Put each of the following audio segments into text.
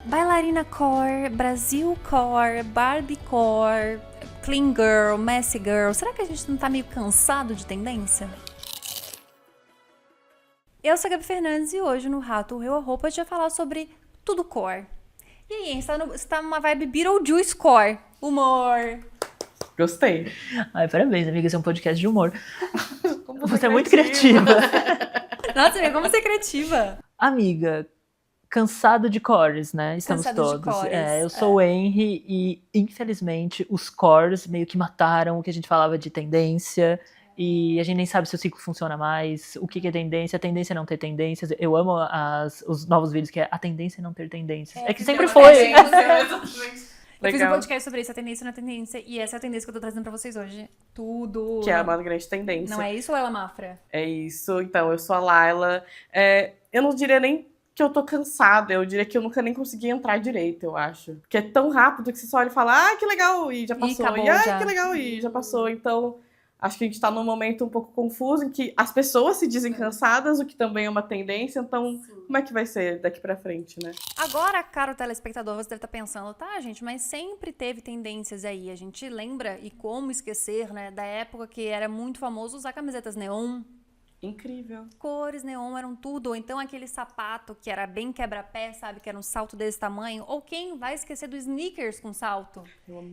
Bailarina core, Brasil core, Barbie core, clean girl, messy girl. Será que a gente não tá meio cansado de tendência? Eu sou a Gabi Fernandes e hoje no Rato Reu a Roupa a gente vai falar sobre tudo core. E aí, você tá numa vibe Beetlejuice core. Humor. Gostei. Ai, parabéns, amiga. Esse é um podcast de humor. Como Você é muito criativa. Nossa, amiga, como você é criativa? Amiga, cansado de cores, né? Estamos Cansado de todos. cores, Eu sou o Henry e, infelizmente, os cores meio que mataram o que a gente falava de tendência. E a gente nem sabe se o ciclo funciona mais, o que é tendência, a tendência é não ter tendências. Eu amo os novos vídeos que é a tendência é não ter tendências. É que sempre foi. Eu fiz um podcast sobre isso, a tendência na tendência, e essa é a tendência que eu tô trazendo pra vocês hoje. Tudo. Que é uma grande tendência. Não é isso, Laila Mafra? É isso. Então, eu sou a Laila. Eu não diria nem que eu tô cansada, eu diria que eu nunca nem consegui entrar direito, eu acho. Porque é tão rápido que você só olha e fala, que legal, e já passou. acabou, Que legal, e já passou. Então, acho que a gente tá num momento um pouco confuso em que as pessoas se dizem cansadas, o que também é uma tendência. Então, como é que vai ser daqui pra frente, né? Agora, caro telespectador, você deve estar pensando, tá, gente, mas sempre teve tendências aí. A gente lembra, e como esquecer, né, da época que era muito famoso usar camisetas neon. Incrível. Cores neon eram tudo, ou então aquele sapato que era bem quebra-pé, sabe, que era um salto desse tamanho, ou quem vai esquecer do sneakers com salto,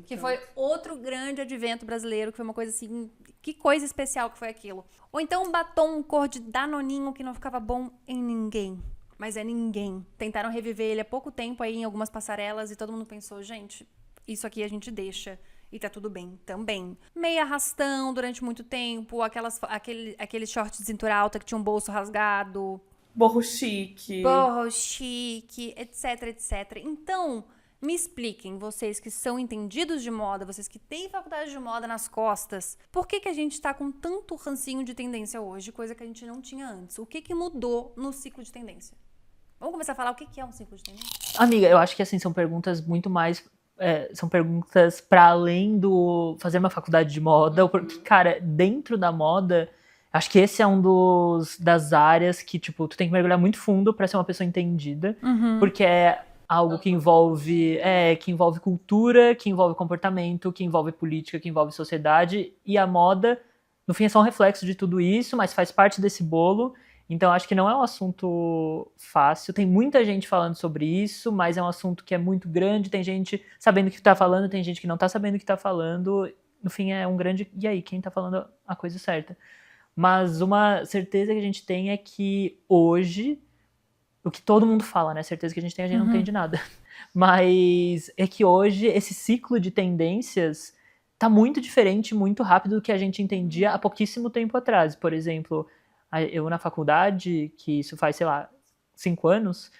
que foi outro grande advento brasileiro, que foi uma coisa assim, que coisa especial que foi aquilo. Ou então um batom cor de danoninho que não ficava bom em ninguém, mas é ninguém. Tentaram reviver ele há pouco tempo aí em algumas passarelas e todo mundo pensou, gente, isso aqui a gente deixa. E tá tudo bem também. Meia arrastão durante muito tempo, aquele short de cintura alta que tinha um bolso rasgado. Borro chique. Borro chique, etc, etc. Então, me expliquem, vocês que são entendidos de moda, vocês que têm faculdade de moda nas costas, por que a gente tá com tanto rancinho de tendência hoje, coisa que a gente não tinha antes? O que mudou no ciclo de tendência? Vamos começar a falar o que é um ciclo de tendência? Amiga, eu acho que assim, são perguntas muito mais... são perguntas para além do fazer uma faculdade de moda, porque, cara, dentro da moda, acho que esse é das áreas que, tipo, tu tem que mergulhar muito fundo para ser uma pessoa entendida, porque é algo que envolve cultura, que envolve comportamento, que envolve política, que envolve sociedade, e a moda, no fim, é só um reflexo de tudo isso, mas faz parte desse bolo. Então, acho que não é um assunto fácil. Tem muita gente falando sobre isso, mas é um assunto que é muito grande. Tem gente sabendo o que tá falando, tem gente que não tá sabendo o que tá falando. No fim, é um grande... E aí, quem tá falando a coisa certa? Mas uma certeza que a gente tem é que hoje, o que todo mundo fala, né? Certeza que a gente não tem de nada. Mas é que hoje, esse ciclo de tendências tá muito diferente, muito rápido do que a gente entendia há pouquíssimo tempo atrás. Por exemplo... Eu na faculdade, que isso faz, sei lá, 5 anos,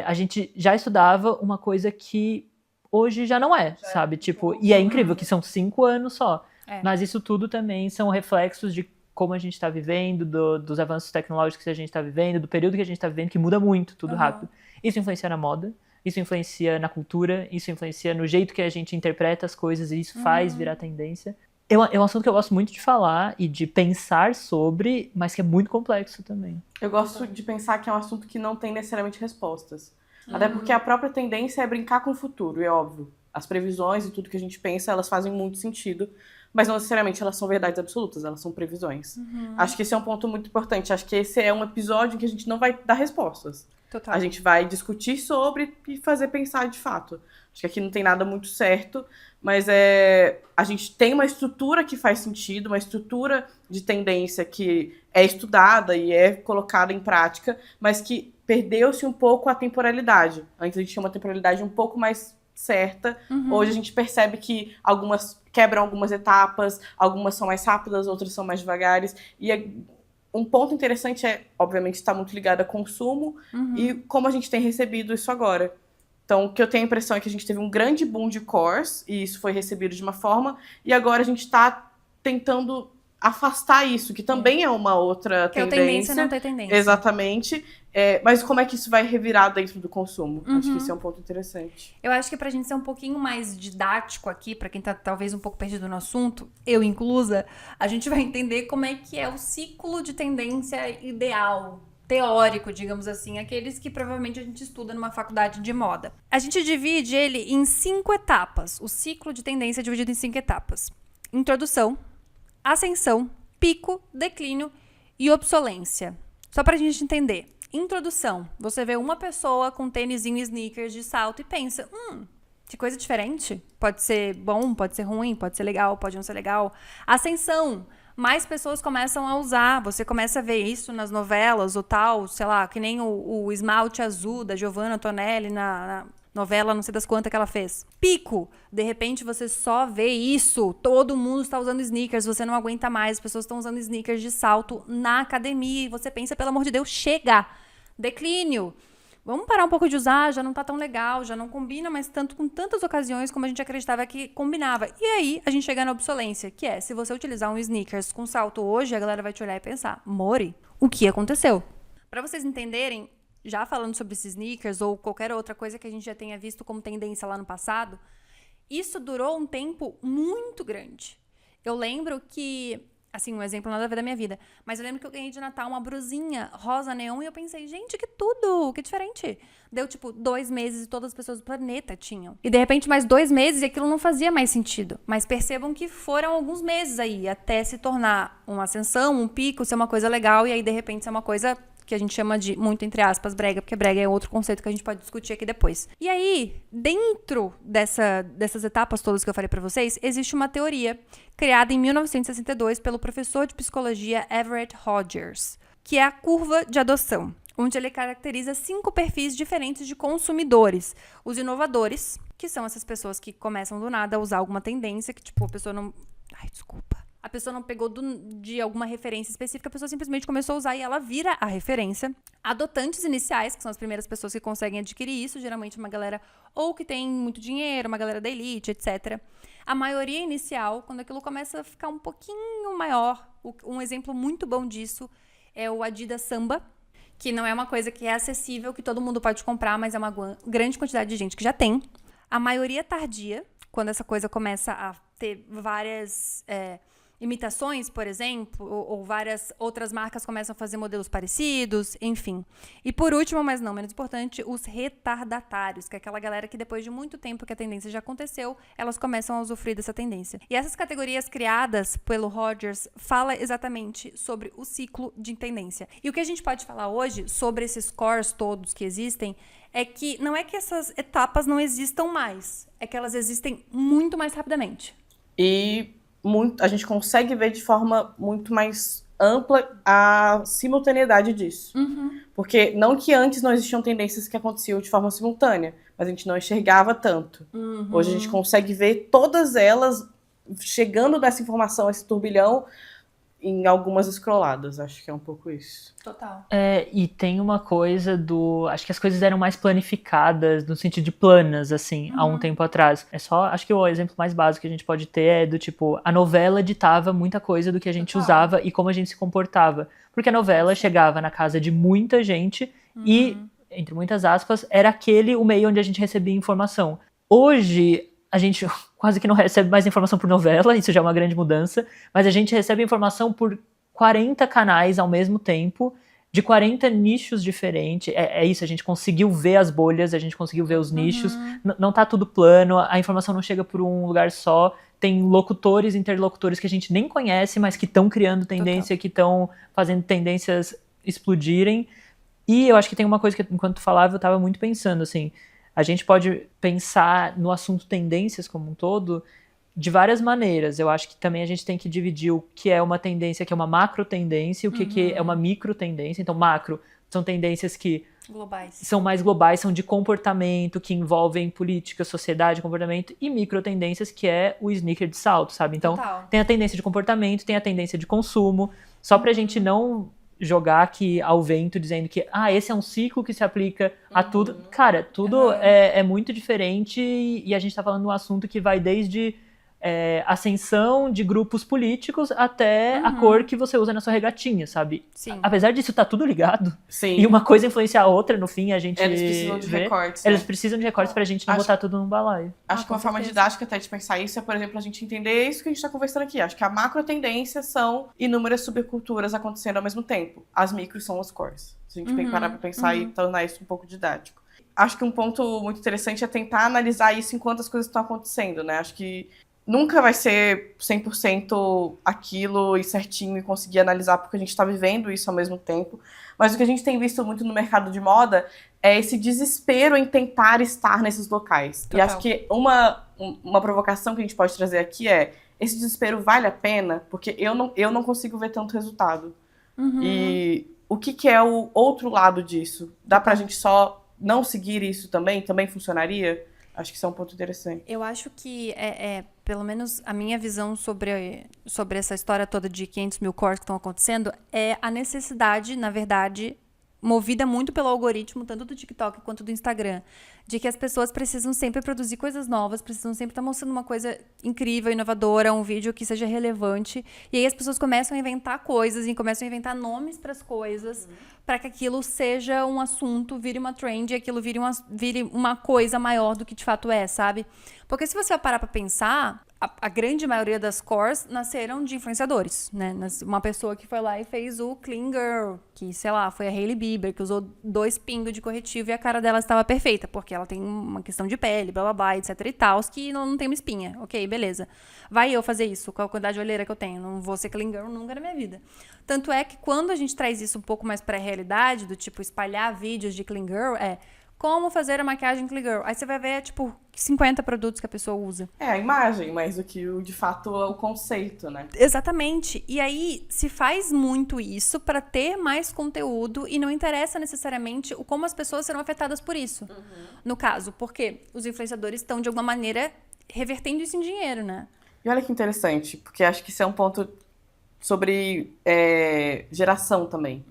a gente já estudava uma coisa que hoje já não é, sabe? Tipo, e é incrível que são 5 anos só. Mas isso tudo também são reflexos de como a gente está vivendo, dos avanços tecnológicos que a gente está vivendo, do período que a gente está vivendo, que muda muito, tudo rápido. Isso influencia na moda, isso influencia na cultura, isso influencia no jeito que a gente interpreta as coisas e isso faz virar tendência. É um assunto que eu gosto muito de falar e de pensar sobre, mas que é muito complexo também. Eu gosto de pensar que é um assunto que não tem necessariamente respostas. Até porque a própria tendência é brincar com o futuro, é óbvio. As previsões e tudo que a gente pensa, elas fazem muito sentido, mas não necessariamente elas são verdades absolutas, elas são previsões. Acho que esse é um ponto muito importante. Acho que esse é um episódio em que a gente não vai dar respostas. Total. A gente vai discutir sobre e fazer pensar de fato. Acho que aqui não tem nada muito certo, mas a gente tem uma estrutura que faz sentido, uma estrutura de tendência que é estudada e é colocada em prática, mas que perdeu-se um pouco a temporalidade. Antes a gente tinha uma temporalidade um pouco mais certa. Hoje a gente percebe que algumas quebram algumas etapas, algumas são mais rápidas, outras são mais devagares. E um ponto interessante obviamente, está muito ligado a consumo e como a gente tem recebido isso agora. Então, o que eu tenho a impressão é que a gente teve um grande boom de cores, e isso foi recebido de uma forma, e agora a gente está tentando afastar isso, que também é uma outra que tendência. Que é tendência não ter tendência. Exatamente. Mas como é que isso vai revirar dentro do consumo? Acho que isso é um ponto interessante. Eu acho que pra gente ser um pouquinho mais didático aqui, pra quem tá talvez um pouco perdido no assunto, eu inclusa, a gente vai entender como é que é o ciclo de tendência ideal. teórico, digamos assim, aqueles que provavelmente a gente estuda numa faculdade de moda. A gente divide ele em 5 etapas. O ciclo de tendência é dividido em 5 etapas. Introdução, ascensão, pico, declínio e obsolência. Só pra gente entender. Introdução. Você vê uma pessoa com tênisinho e sneakers de salto e pensa, que coisa diferente. Pode ser bom, pode ser ruim, pode ser legal, pode não ser legal. Ascensão. Mais pessoas começam a usar. Você começa a ver isso nas novelas, ou tal, sei lá, que nem o esmalte azul da Giovanna Antonelli na novela, não sei das quantas que ela fez. Pico. De repente você só vê isso. Todo mundo está usando sneakers, você não aguenta mais. As pessoas estão usando sneakers de salto na academia. E você pensa, pelo amor de Deus, chega. Declínio. Vamos parar um pouco de usar, já não tá tão legal, já não combina mais tanto com tantas ocasiões como a gente acreditava que combinava. E aí, a gente chega na obsolência, que é, se você utilizar um sneakers com salto hoje, a galera vai te olhar e pensar, Mori, o que aconteceu? Pra vocês entenderem, já falando sobre esses sneakers ou qualquer outra coisa que a gente já tenha visto como tendência lá no passado, isso durou um tempo muito grande. Eu lembro que... Assim, um exemplo nada a ver da minha vida. Mas eu lembro que eu ganhei de Natal uma brusinha rosa neon e eu pensei, gente, que tudo, que diferente. Deu, 2 meses e todas as pessoas do planeta tinham. E, de repente, mais 2 meses e aquilo não fazia mais sentido. Mas percebam que foram alguns meses aí, até se tornar uma ascensão, um pico, ser uma coisa legal e aí, de repente, ser uma coisa que a gente chama de, muito entre aspas, brega, porque brega é outro conceito que a gente pode discutir aqui depois. E aí, dentro dessas etapas todas que eu falei pra vocês, existe uma teoria criada em 1962 pelo professor de psicologia Everett Rogers, que é a curva de adoção, onde ele caracteriza 5 perfis diferentes de consumidores. Os inovadores, que são essas pessoas que começam do nada a usar alguma tendência, que a pessoa não... Ai, desculpa. A pessoa não pegou de alguma referência específica, a pessoa simplesmente começou a usar e ela vira a referência. Adotantes iniciais, que são as primeiras pessoas que conseguem adquirir isso, geralmente uma galera ou que tem muito dinheiro, uma galera da elite, etc. A maioria inicial, quando aquilo começa a ficar um pouquinho maior, um exemplo muito bom disso é o Adidas Samba, que não é uma coisa que é acessível, que todo mundo pode comprar, mas é uma grande quantidade de gente que já tem. A maioria tardia, quando essa coisa começa a ter várias... imitações, por exemplo, ou várias outras marcas começam a fazer modelos parecidos, enfim. E por último, mas não menos importante, os retardatários, que é aquela galera que depois de muito tempo que a tendência já aconteceu, elas começam a usufruir dessa tendência. E essas categorias criadas pelo Rogers fala exatamente sobre o ciclo de tendência. E o que a gente pode falar hoje sobre esses cores todos que existem é que não é que essas etapas não existam mais, é que elas existem muito mais rapidamente. E a gente consegue ver de forma muito mais ampla a simultaneidade disso. Porque não que antes não existiam tendências que aconteciam de forma simultânea, mas a gente não enxergava tanto. Hoje a gente consegue ver todas elas chegando dessa informação, esse turbilhão, em algumas scrolladas. Acho que é um pouco isso. Total. E tem uma coisa acho que as coisas eram mais planificadas, no sentido de planas, assim, há um tempo atrás. Acho que o exemplo mais básico que a gente pode ter é do tipo, a novela ditava muita coisa do que a gente usava e como a gente se comportava. Porque a novela chegava na casa de muita gente e, entre muitas aspas, era o meio onde a gente recebia informação. Hoje, a gente quase que não recebe mais informação por novela, isso já é uma grande mudança, mas a gente recebe informação por 40 canais ao mesmo tempo, de 40 nichos diferentes. É isso, a gente conseguiu ver as bolhas, a gente conseguiu ver os nichos, não tá tudo plano, a informação não chega por um lugar só, tem locutores, interlocutores que a gente nem conhece, mas que estão criando tendência, que estão fazendo tendências explodirem. E eu acho que tem uma coisa que, enquanto tu falava, eu tava muito pensando, assim, a gente pode pensar no assunto tendências como um todo de várias maneiras. Eu acho que também a gente tem que dividir o que é uma tendência, que é uma macro tendência, e o que é uma micro tendência. Então, macro são tendências que são mais globais, são de comportamento, que envolvem política, sociedade, comportamento, e micro tendências, que é o sneaker de salto, sabe? Então, tem a tendência de comportamento, tem a tendência de consumo, só pra gente não jogar aqui ao vento dizendo que esse é um ciclo que se aplica a tudo. Cara, tudo é muito diferente e a gente tá falando de um assunto que vai desde ascensão de grupos políticos até a cor que você usa na sua regatinha, sabe? Sim. Apesar disso tá tudo ligado, Sim. e uma coisa influenciar a outra, no fim a gente Eles precisam de recortes. Eles precisam de recortes pra gente não botar tudo num balaio. Acho que uma forma didática até de pensar isso é, por exemplo, a gente entender isso que a gente tá conversando aqui. Acho que a macro tendência são inúmeras subculturas acontecendo ao mesmo tempo. As micros são os cores. Se a gente parar pra pensar e tornar isso um pouco didático. Acho que um ponto muito interessante é tentar analisar isso enquanto as coisas estão acontecendo, né? Acho que nunca vai ser 100% aquilo e certinho e conseguir analisar porque a gente está vivendo isso ao mesmo tempo. Mas o que a gente tem visto muito no mercado de moda é esse desespero em tentar estar nesses locais. Total. E acho que uma provocação que a gente pode trazer aqui é: esse desespero vale a pena? Porque eu não consigo ver tanto resultado. E o que é o outro lado disso? Dá pra gente só não seguir isso também? Também funcionaria? Acho que isso é um ponto interessante. Eu acho que, pelo menos a minha visão sobre essa história toda de 500 mil cores que estão acontecendo, é a necessidade, na verdade, movida muito pelo algoritmo, tanto do TikTok quanto do Instagram, de que as pessoas precisam sempre produzir coisas novas, precisam sempre estar mostrando uma coisa incrível, inovadora, um vídeo que seja relevante. E aí as pessoas começam a inventar coisas e começam a inventar nomes para as coisas, para que aquilo seja um assunto, vire uma trend e aquilo vire uma coisa maior do que de fato é, sabe? Porque se você vai parar para pensar, a grande maioria das cores nasceram de influenciadores, né? Uma pessoa que foi lá e fez o Clean Girl, que, sei lá, foi a Hailey Bieber, que usou 2 pingos de corretivo e a cara dela estava perfeita, porque ela tem uma questão de pele, blá blá blá, etc e tal, que não tem uma espinha. Ok, beleza. Vai eu fazer isso com a quantidade de olheira que eu tenho. Não vou ser Clean Girl nunca na minha vida. Tanto é que quando a gente traz isso um pouco mais pra realidade, do tipo espalhar vídeos de Clean Girl, como fazer a maquiagem Clean Girl. Aí você vai ver, 50 produtos que a pessoa usa. É a imagem, mas o que de fato é o conceito, né? Exatamente. E aí se faz muito isso pra ter mais conteúdo e não interessa necessariamente como as pessoas serão afetadas por isso. No caso, porque os influenciadores estão, de alguma maneira, revertendo isso em dinheiro, né? E olha que interessante, porque acho que isso é um ponto sobre geração também.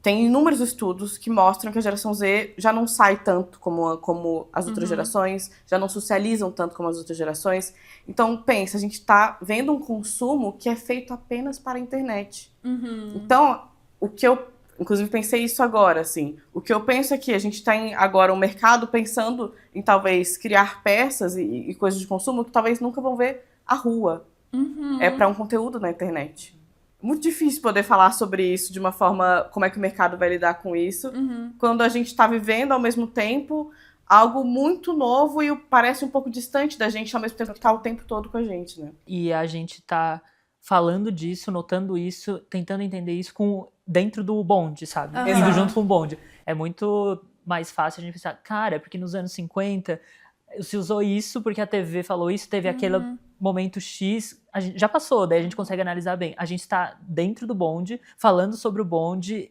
Tem inúmeros estudos que mostram que a geração Z já não sai tanto como as outras gerações, já não socializam tanto como as outras gerações. Então, pensa, a gente está vendo um consumo que é feito apenas para a internet. Então, inclusive pensei isso agora, assim, o que eu penso é que a gente tem agora um mercado pensando em talvez criar peças e coisas de consumo que talvez nunca vão ver à rua. É para um conteúdo na internet. Muito difícil poder falar sobre isso de uma forma, como é que o mercado vai lidar com isso, quando a gente está vivendo ao mesmo tempo algo muito novo e parece um pouco distante da gente, ao mesmo tempo que está o tempo todo com a gente, né? E a gente tá falando disso, notando isso, tentando entender isso dentro do bonde, sabe? Indo junto com o bonde. É muito mais fácil a gente pensar, cara, porque nos anos 50 se usou isso porque a TV falou isso, teve aquele momento X, a gente já passou, daí a gente consegue analisar bem. A gente tá dentro do bonde, falando sobre o bonde,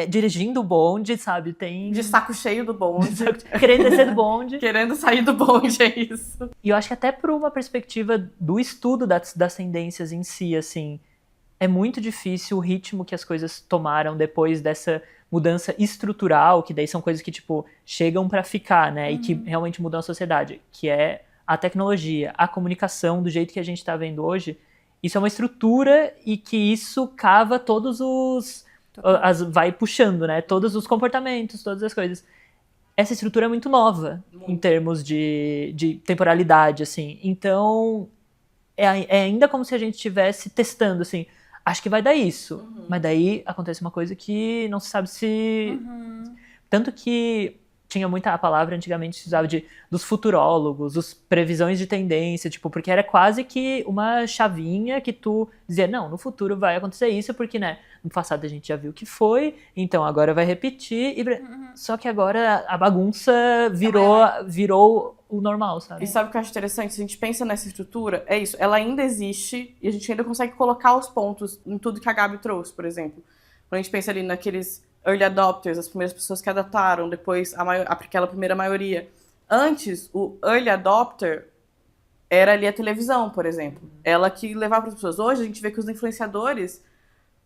dirigindo o bonde, sabe? De saco cheio do bonde. Querendo descer do bonde. Querendo sair do bonde, é isso. E eu acho que até por uma perspectiva do estudo das tendências em si, assim, é muito difícil o ritmo que as coisas tomaram depois dessa mudança estrutural, que daí são coisas que, chegam pra ficar, né? E que realmente mudam a sociedade, que é a tecnologia, a comunicação, do jeito que a gente tá vendo hoje. Isso é uma estrutura e que isso cava todos vai puxando, né? Todos os comportamentos, todas as coisas. Essa estrutura é muito nova em termos de temporalidade, assim. Então, é ainda como se a gente estivesse testando, assim, acho que vai dar isso. Mas daí acontece uma coisa que não se sabe se... Tanto que tinha muita a palavra, antigamente se usava dos futurólogos, os previsões de tendência, porque era quase que uma chavinha que tu dizia, não, no futuro vai acontecer isso, porque, né, no passado a gente já viu que foi, então agora vai repetir, só que agora a bagunça virou o normal, sabe? E sabe o que eu acho interessante? Se a gente pensa nessa estrutura, é isso, ela ainda existe e a gente ainda consegue colocar os pontos em tudo que a Gabi trouxe, por exemplo. Quando a gente pensa ali naqueles early adopters, as primeiras pessoas que adaptaram, depois aquela primeira maioria. Antes, o early adopter era ali a televisão, por exemplo. Ela que levava para as pessoas. Hoje, a gente vê que os influenciadores,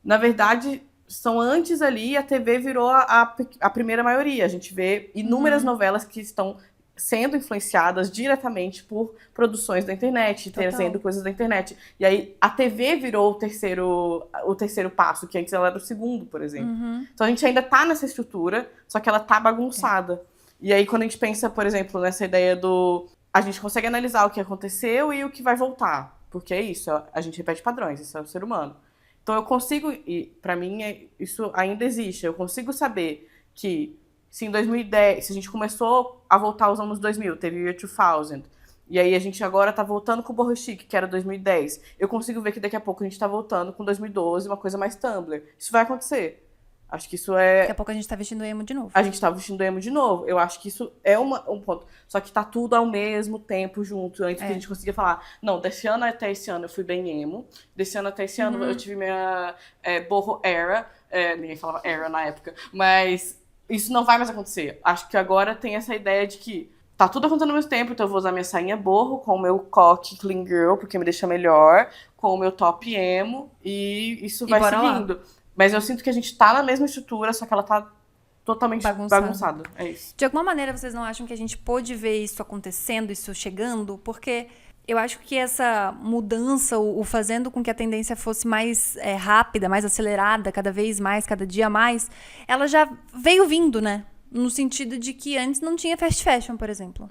na verdade, são antes ali, a TV virou a primeira maioria. A gente vê inúmeras novelas que estão sendo influenciadas diretamente por produções da internet, trazendo coisas da internet. E aí a TV virou o terceiro passo, que antes ela era o segundo, por exemplo. Então a gente ainda tá nessa estrutura, só que ela tá bagunçada. E aí quando a gente pensa, por exemplo, nessa ideia a gente consegue analisar o que aconteceu e o que vai voltar. Porque é isso, a gente repete padrões, isso é o ser humano. Então eu consigo, e pra mim isso ainda existe, eu consigo saber que se em 2010, se a gente começou a voltar aos anos 2000, teve o Year 2000, e aí a gente agora tá voltando com o Borro Chique, que era 2010, eu consigo ver que daqui a pouco a gente tá voltando com 2012, uma coisa mais Tumblr. Isso vai acontecer. Acho que isso é... Daqui a pouco a gente tá vestindo emo de novo. A gente tá vestindo emo de novo. Eu acho que isso é um ponto. Só que tá tudo ao mesmo tempo junto. Antes que a gente conseguia falar, não, desse ano até esse ano eu fui bem emo. Desse ano até esse ano eu tive minha Borro Era. Ninguém falava Era na época. Mas isso não vai mais acontecer. Acho que agora tem essa ideia de que tá tudo acontecendo ao mesmo tempo, então eu vou usar minha sainha borro com o meu coque clean girl, porque me deixa melhor, com o meu top emo, e isso vai seguindo. Lá. Mas eu sinto que a gente tá na mesma estrutura, só que ela tá totalmente bagunçada. É isso. De alguma maneira, vocês não acham que a gente pôde ver isso acontecendo, isso chegando? Porque eu acho que essa mudança, o fazendo com que a tendência fosse mais rápida, mais acelerada, cada vez mais, cada dia mais, ela já veio vindo, né? No sentido de que antes não tinha fast fashion, por exemplo.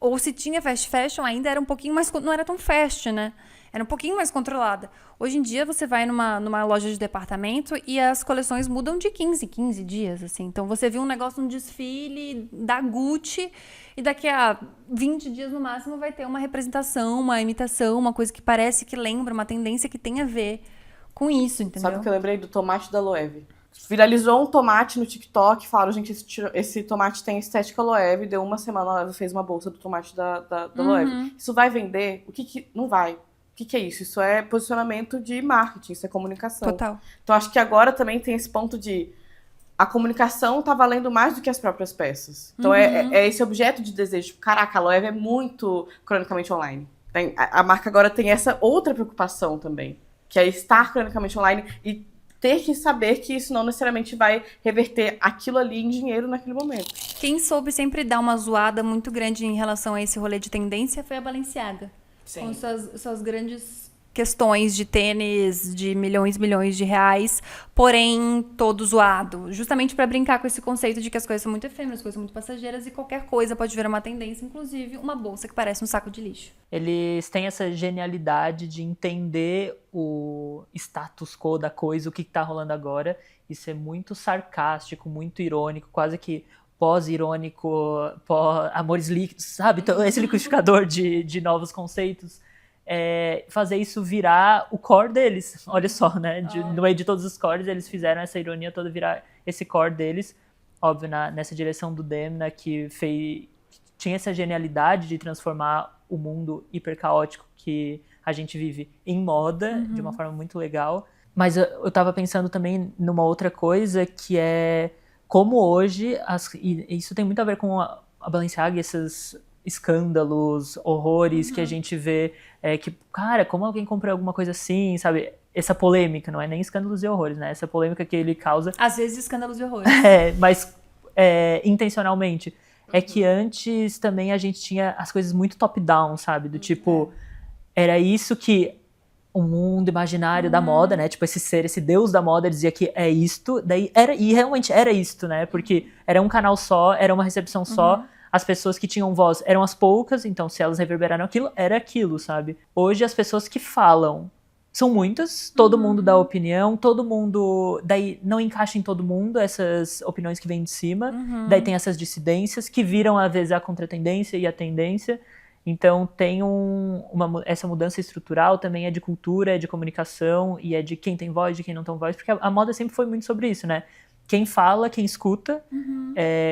Ou se tinha fast fashion, ainda era um pouquinho mais... Não era tão fast, né? Era um pouquinho mais controlada. Hoje em dia, você vai numa loja de departamento e as coleções mudam de 15 dias, assim. Então, você viu um negócio no desfile da Gucci e daqui a 20 dias, no máximo, vai ter uma representação, uma imitação, uma coisa que parece que lembra, uma tendência que tem a ver com isso, entendeu? Sabe o que eu lembrei? Do tomate da Loewe. Viralizou um tomate no TikTok, falaram, gente, esse tomate tem estética Loewe, deu uma semana, a Loewe fez uma bolsa do tomate da Loewe. Isso vai vender? O que não vai? O que é isso? Isso é posicionamento de marketing, isso é comunicação. Total. Então, acho que agora também tem esse ponto de a comunicação tá valendo mais do que as próprias peças. Então, é esse objeto de desejo. Caraca, a Loewe é muito cronicamente online. A marca agora tem essa outra preocupação também, que é estar cronicamente online e ter que saber que isso não necessariamente vai reverter aquilo ali em dinheiro naquele momento. Quem soube sempre dar uma zoada muito grande em relação a esse rolê de tendência foi a Balenciaga. Sim. Com suas grandes questões de tênis de milhões de reais, porém todo zoado. Justamente para brincar com esse conceito de que as coisas são muito efêmeras, as coisas são muito passageiras e qualquer coisa pode virar uma tendência, inclusive uma bolsa que parece um saco de lixo. Eles têm essa genialidade de entender o status quo da coisa, o que tá rolando agora, e ser muito sarcástico, muito irônico, quase que pós-irônico, amores líquidos, sabe? Então, esse liquidificador de novos conceitos. Fazer isso virar o core deles. Olha só, né? No meio de todos os cores, eles fizeram essa ironia toda virar esse core deles. Óbvio, nessa direção do Demna, que tinha essa genialidade de transformar o mundo hiper caótico que a gente vive em moda, de uma forma muito legal. Mas eu tava pensando também numa outra coisa, que é como hoje, e isso tem muito a ver com a Balenciaga e esses escândalos, horrores que a gente vê, que, cara, como alguém compra alguma coisa assim, sabe? Essa polêmica, não é nem escândalos e horrores, né? Essa polêmica que ele causa... Às vezes escândalos e horrores. Mas intencionalmente. É que antes também a gente tinha as coisas muito top-down, sabe? Do tipo, era isso que o mundo imaginário da moda, né? Tipo, esse deus da moda dizia que é isto, daí e realmente era isto, né? Porque era um canal só, era uma recepção só, as pessoas que tinham voz eram as poucas, então se elas reverberaram aquilo, era aquilo, sabe? Hoje as pessoas que falam são muitas, todo mundo dá opinião, todo mundo... Daí não encaixa em todo mundo essas opiniões que vêm de cima, daí tem essas dissidências que viram às vezes a contratendência e a tendência. Então tem essa mudança estrutural também é de cultura, é de comunicação e é de quem tem voz, de quem não tem voz, porque a moda sempre foi muito sobre isso, né? Quem fala, quem escuta,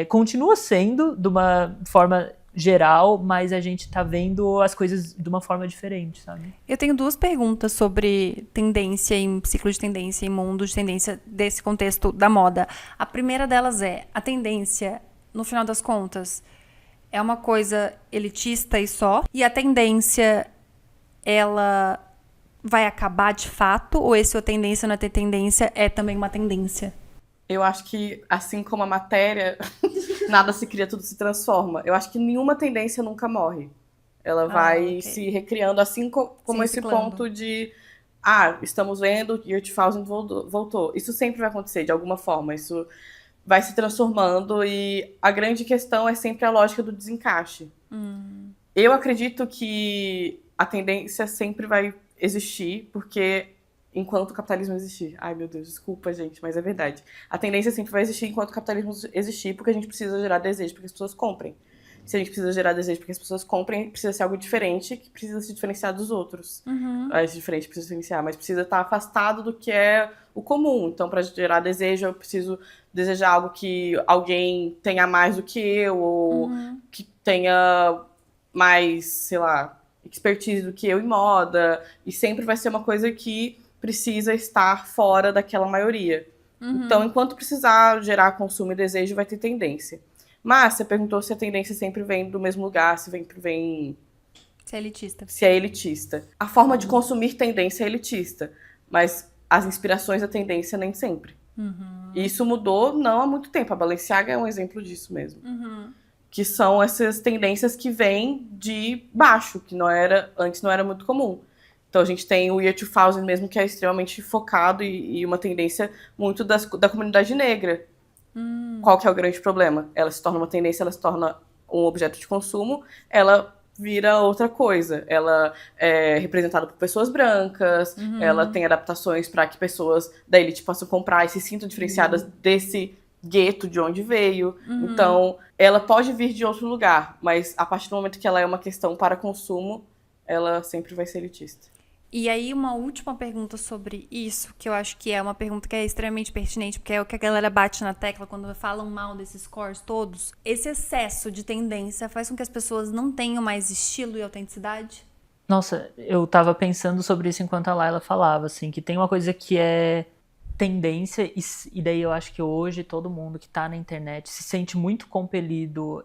continua sendo de uma forma geral, mas a gente tá vendo as coisas de uma forma diferente, sabe? Eu tenho 2 perguntas sobre tendência em ciclo de tendência, em mundo de tendência desse contexto da moda. A primeira delas é, a tendência, no final das contas, é uma coisa elitista e só? E a tendência, ela vai acabar de fato? Ou esse tendência não é ter tendência é também uma tendência? Eu acho que, assim como a matéria, nada se cria, tudo se transforma. Eu acho que nenhuma tendência nunca morre. Ela vai se recriando, assim como esse ponto de estamos vendo, Year 2000 voltou. Isso sempre vai acontecer, de alguma forma. Isso vai se transformando e a grande questão é sempre a lógica do desencaixe. Eu acredito que a tendência sempre vai existir, porque enquanto o capitalismo existir... Ai, meu Deus, desculpa, gente, mas é verdade. A tendência sempre vai existir enquanto o capitalismo existir, porque a gente precisa gerar desejo para que as pessoas comprem. Se a gente precisa gerar desejo para que as pessoas comprem, precisa ser algo diferente, que precisa se diferenciar dos outros. É diferente, precisa se diferenciar, mas precisa estar afastado do que é o comum. Então, para gerar desejo, eu preciso desejar algo que alguém tenha mais do que eu, ou que tenha mais, sei lá, expertise do que eu em moda. E sempre vai ser uma coisa que precisa estar fora daquela maioria. Então, enquanto precisar gerar consumo e desejo, vai ter tendência. Mas você perguntou se a tendência sempre vem do mesmo lugar, se sempre vem... Se é elitista. Se é elitista. A forma de consumir tendência é elitista, mas as inspirações da tendência nem sempre. E isso mudou não há muito tempo. A Balenciaga é um exemplo disso mesmo. Que são essas tendências que vêm de baixo, que antes não era muito comum. Então a gente tem o Year 2000 mesmo, que é extremamente focado e uma tendência muito da comunidade negra. Qual que é o grande problema? Ela se torna uma tendência, ela se torna um objeto de consumo, ela vira outra coisa. Ela é representada por pessoas brancas, ela tem adaptações para que pessoas da elite possam comprar e se sintam diferenciadas desse gueto de onde veio. Então, ela pode vir de outro lugar, mas a partir do momento que ela é uma questão para consumo, ela sempre vai ser elitista. E aí, uma última pergunta sobre isso, que eu acho que é uma pergunta que é extremamente pertinente, porque é o que a galera bate na tecla quando falam mal desses cores todos. Esse excesso de tendência faz com que as pessoas não tenham mais estilo e autenticidade? Nossa, eu tava pensando sobre isso enquanto a Laila falava, assim, que tem uma coisa que é tendência, e daí eu acho que hoje todo mundo que tá na internet se sente muito compelido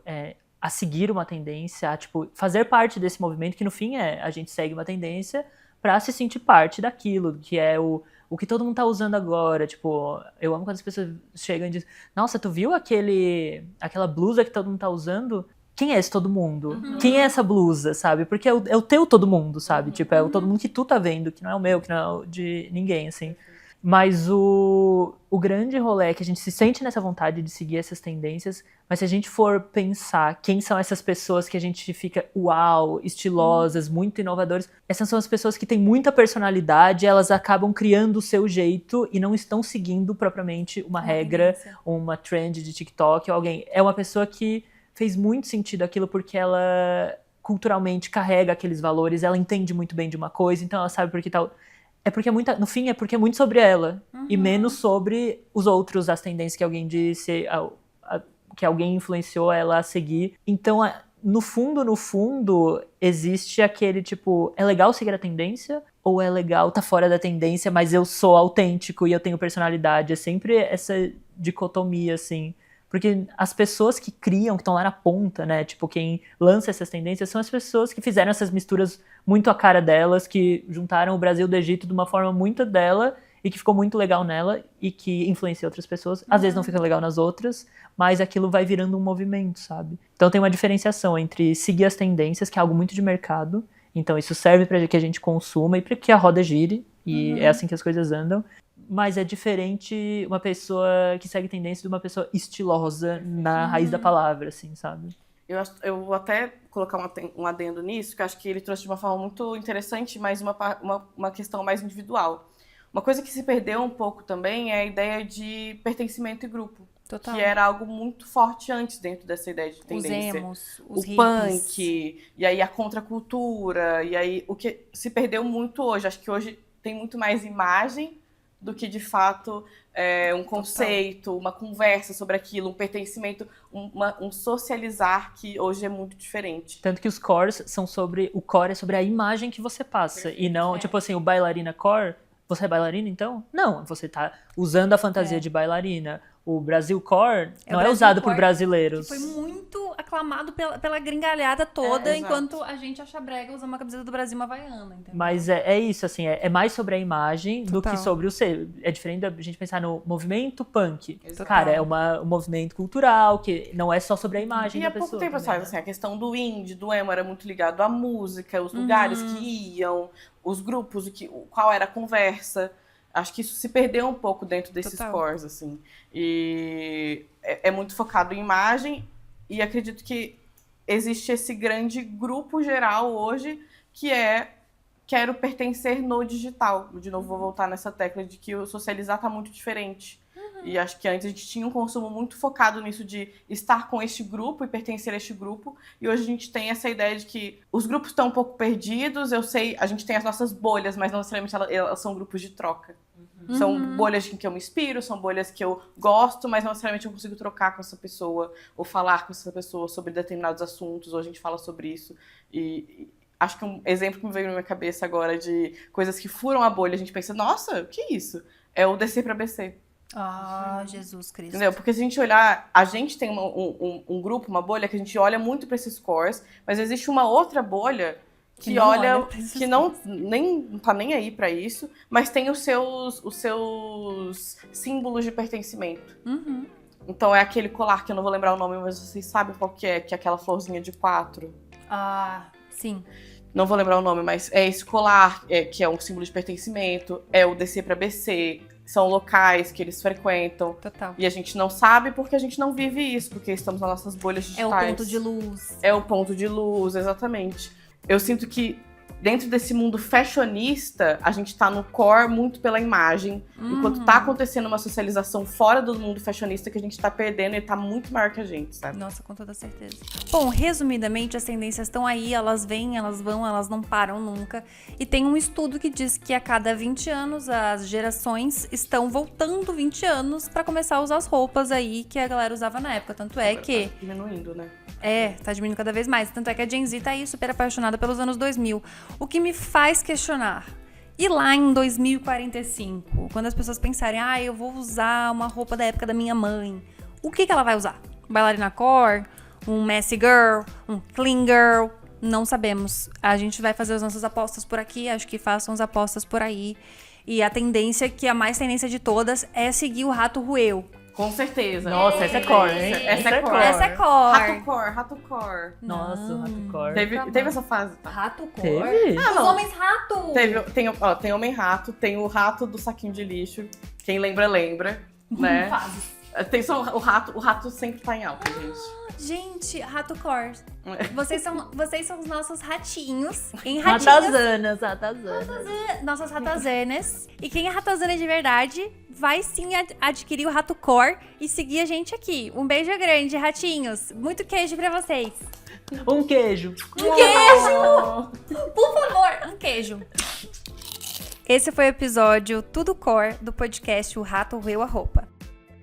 a seguir uma tendência, a, tipo, fazer parte desse movimento, que no fim a gente segue uma tendência pra se sentir parte daquilo, que é o que todo mundo tá usando agora. Tipo, eu amo quando as pessoas chegam e dizem: nossa, tu viu aquela blusa que todo mundo tá usando? Quem é esse todo mundo? Quem é essa blusa, sabe? Porque é o teu todo mundo, sabe? Tipo, é o todo mundo que tu tá vendo, que não é o meu, que não é o de ninguém, assim. Mas o grande rolê é que a gente se sente nessa vontade de seguir essas tendências, mas se a gente for pensar quem são essas pessoas que a gente fica uau, estilosas, muito inovadoras, essas são as pessoas que têm muita personalidade, elas acabam criando o seu jeito e não estão seguindo propriamente uma regra, ou uma trend de TikTok ou alguém. É uma pessoa que fez muito sentido aquilo porque ela culturalmente carrega aqueles valores, ela entende muito bem de uma coisa, então ela sabe por que tal... no fim, é porque é muito sobre ela e menos sobre os outros, as tendências que alguém disse, que alguém influenciou ela a seguir. Então, no fundo, existe aquele tipo, é legal seguir a tendência ou é legal tá fora da tendência, mas eu sou autêntico e eu tenho personalidade? É sempre essa dicotomia, assim. Porque as pessoas que criam, que estão lá na ponta, né? Tipo, quem lança essas tendências são as pessoas que fizeram essas misturas muito à cara delas, que juntaram o Brasil do Egito de uma forma muito dela e que ficou muito legal nela e que influencia outras pessoas. Às vezes não fica legal nas outras, mas aquilo vai virando um movimento, sabe? Então tem uma diferenciação entre seguir as tendências, que é algo muito de mercado. Então isso serve para que a gente consuma e para que a roda gire. E é assim que as coisas andam. Mas é diferente uma pessoa que segue tendência de uma pessoa estilosa na raiz da palavra, assim, sabe? Eu vou até colocar um adendo nisso, que eu acho que ele trouxe de uma forma muito interessante, mas uma questão mais individual. Uma coisa que se perdeu um pouco também é a ideia de pertencimento e grupo. Total. Que era algo muito forte antes dentro dessa ideia de tendência. Os emos, os o punk, e aí a contracultura, e aí o que se perdeu muito hoje. Acho que hoje tem muito mais imagem do que, de fato, um conceito, uma conversa sobre aquilo, um pertencimento, um socializar que hoje é muito diferente. Tanto que os cores são sobre... O core é sobre a imagem que você passa. Perfeito, e não, tipo assim, o bailarina core... Você é bailarina, então? Não, você tá usando a fantasia de bailarina. o Brasil Core não é Brasil usado por Core, brasileiros. Foi muito aclamado pela gringalhada toda, exato. enquanto a gente acha brega usar uma camiseta do Brasil, uma havaiana, entendeu? Mas é isso, assim, é mais sobre a imagem do Total. que sobre o ser. É diferente da gente pensar no movimento punk. Exato. Cara, é um movimento cultural que não é só sobre a imagem E da há pessoa. pouco tempo também, atrás, assim, a questão do indie, do emo, era muito ligado à música, os lugares que iam, os grupos, qual era a conversa. Acho que isso se perdeu um pouco dentro desses Total. cores, assim. E é muito focado em imagem, e acredito que existe esse grande grupo geral hoje que é quero pertencer no digital. De novo, vou voltar nessa tecla de que o socializar tá muito diferente. E acho que antes a gente tinha um consumo muito focado nisso de estar com este grupo e pertencer a este grupo. E hoje a gente tem essa ideia de que os grupos estão um pouco perdidos. Eu sei, a gente tem as nossas bolhas, mas não necessariamente elas são grupos de troca. São bolhas em que eu me inspiro, são bolhas que eu gosto, mas não necessariamente eu consigo trocar com essa pessoa ou falar com essa pessoa sobre determinados assuntos, ou a gente fala sobre isso. E acho que um exemplo que me veio na minha cabeça agora de coisas que furam a bolha, a gente pensa, nossa, o que é isso? É o descer pra BC. Ah, Jesus Cristo. Entendeu? Porque se a gente olhar, a gente tem um grupo, uma bolha, que a gente olha muito pra esses cores, mas existe uma outra bolha que não olha, olha pra esses que não tá nem aí pra isso, mas tem os seus símbolos de pertencimento. Uhum. Então é aquele colar que eu não vou lembrar o nome, mas vocês sabem qual que é aquela florzinha de 4. Ah, sim. Não vou lembrar o nome, mas é esse colar, que é um símbolo de pertencimento, é o descer pra BC, são locais que eles frequentam. Total. E a gente não sabe porque a gente não vive isso, porque estamos nas nossas bolhas É digitais. o ponto de luz. É o ponto de luz, exatamente. Eu sinto que dentro desse mundo fashionista, a gente tá no core muito pela imagem, enquanto tá acontecendo uma socialização fora do mundo fashionista que a gente tá perdendo e tá muito maior que a gente, sabe? Nossa, com toda certeza. Bom, resumidamente, as tendências estão aí, elas vêm, elas vão, elas não param nunca. E tem um estudo que diz que a cada 20 anos as gerações estão voltando 20 anos pra começar a usar as roupas aí que a galera usava na época. Tanto é que... Tá diminuindo, né? tá diminuindo cada vez mais. Tanto é que a Gen Z tá aí super apaixonada pelos anos 2000. O que me faz questionar. E lá em 2045, quando as pessoas pensarem, eu vou usar uma roupa da época da minha mãe, o que ela vai usar? Bailarina core? Um messy girl? Um clean girl? Não sabemos. A gente vai fazer as nossas apostas por aqui, acho que façam as apostas por aí. E a tendência, que a mais tendência de todas, é seguir o rato rueu. Com certeza. Nossa, essa é core, hein? Essa é core. Essa é core. Rato core. Nossa, o rato core. Teve essa fase, tá? Rato core? Teve? Os homens rato! Tem homem rato, tem o rato do saquinho de lixo. Quem lembra, né? Fases. Tem só o rato sempre tá em alta, gente. Gente, rato core. Vocês são os nossos ratinhos. Em ratinhos. Ratazanas. Nossas ratazanas. E quem é ratazana de verdade vai sim adquirir o rato core e seguir a gente aqui. Um beijo grande, ratinhos. Muito queijo pra vocês. Um queijo. Um queijo! Por favor, um queijo. Esse foi o episódio Tudo Core do podcast O Rato Roeu a Roupa.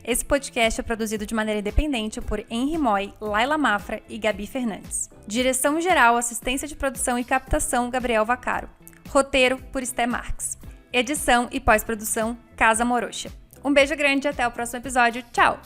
Esse podcast é produzido de maneira independente por Henry Moy, Laila Mafra e Gabi Fernandes. Direção-geral, assistência de produção e captação, Gabriel Vaccaro. Roteiro, por Esté Marques. Edição e pós-produção, Casa Morocha. Um beijo grande e até o próximo episódio. Tchau!